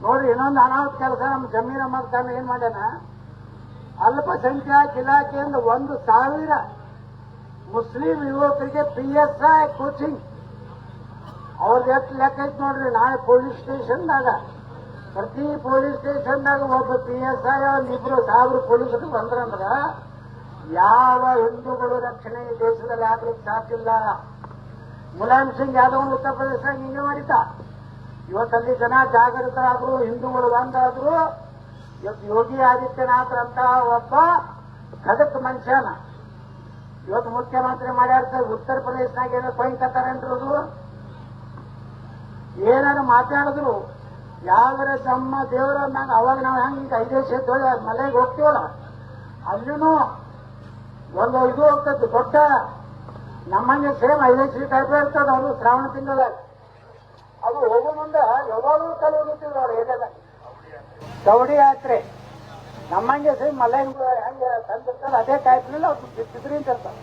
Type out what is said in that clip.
ನೋಡ್ರಿ ಇನ್ನೊಂದು ಅನಾಹುತ ಕೆಲಸ ನಮ್ಮ ಜಮೀರ್ ಅಹಮದ್ ಖಾನ್ ಏನ್ ಮಾಡ್ಯಾನ, ಅಲ್ಪಸಂಖ್ಯಾತ ಇಲಾಖೆಯಿಂದ 1,000 ಮುಸ್ಲಿಂ ಯುವಕರಿಗೆ PSI ಕೋಚಿಂಗ್. ಅವ್ರದ್ದು ಎಷ್ಟು ಲೆಕ್ಕ ಐತಿ ನೋಡ್ರಿ. ನಾಳೆ ಪೊಲೀಸ್ ಸ್ಟೇಷನ್ದಾಗ, ಪ್ರತಿ ಪೊಲೀಸ್ ಸ್ಟೇಷನ್ದಾಗ ಒಬ್ಬ PSI ಒಂದಿಬ್ರು 1000 ಪೊಲೀಸರು ಬಂದ್ರಂದ್ರ ಯಾವ ಹಿಂದೂಗಳು ರಕ್ಷಣೆ ಈ ದೇಶದಲ್ಲಿ ಆಗ್ಲಿಕ್ಕೆ ಸಾಧ್ಯ ಇಲ್ಲ. ಮುಲಾಯಂ ಸಿಂಗ್ ಯಾದವ್ ಉತ್ತರ ಪ್ರದೇಶದಾಗ ಹಿಂಗೆ ಮಾಡಿದ್ದ. ಇವತ್ತಲ್ಲಿ ಜನ ಜಾಗೃತರಾದ್ರು, ಹಿಂದೂಗಳು ಒಂದಾದ್ರು. ಇವತ್ತು ಯೋಗಿ ಆದಿತ್ಯನಾಥ್ರಂತ ಒಬ್ಬ ಖದಕ್ ಮನುಷ್ಯನ ಇವತ್ತು ಮುಖ್ಯಮಂತ್ರಿ ಮಾಡ್ಯಾರ. ಉತ್ತರ ಪ್ರದೇಶನಾಗ ಏನೋ ಕೊಯ್ಕತ್ತಾರೇನ್ರು, ಏನಾರು ಮಾತಾಡಿದ್ರು ಯಾವ್ದಾರ ನಮ್ಮ ದೇವರ ಅವಾಗ ನಾವು ಹೆಂಗೆ 5 ದೇಶ ಮಲೆಗೆ ಹೋಗ್ತೀವಲ್ಲ, ಅಲ್ಲಿನೂ ಒಂದು ಇದು ಹೋಗ್ತದೆ ದೊಡ್ಡ ನಮ್ಮಂಗೆ ಸೇಮ್ 5 ಸೀಟ್ ಟೈಪ್ ಇರ್ತದೆ. ಅದು ಶ್ರಾವಣ ತಿಂಗಳದಾಗ ಅದು ಹೋಗೋ ಮುಂದೆ ಯಾವಾಗಲೂ ಕಲೆ ಹೋಗುತ್ತೀವಿ ಅವ್ರು ಏನಿಲ್ಲ ಕವಡಿ ಯಾತ್ರೆ ನಮ್ಮಂಗೆ ಸೇಮ್ ಮಲೆಗೆ ಹೆಂಗೆ ತಂದಿರ್ತಾರೆ ಅದೇ ಟೈಪ್ನಲ್ಲಿ ಅವ್ರು ಬಿದ್ರಿಂದ ಇರ್ತಾರೆ.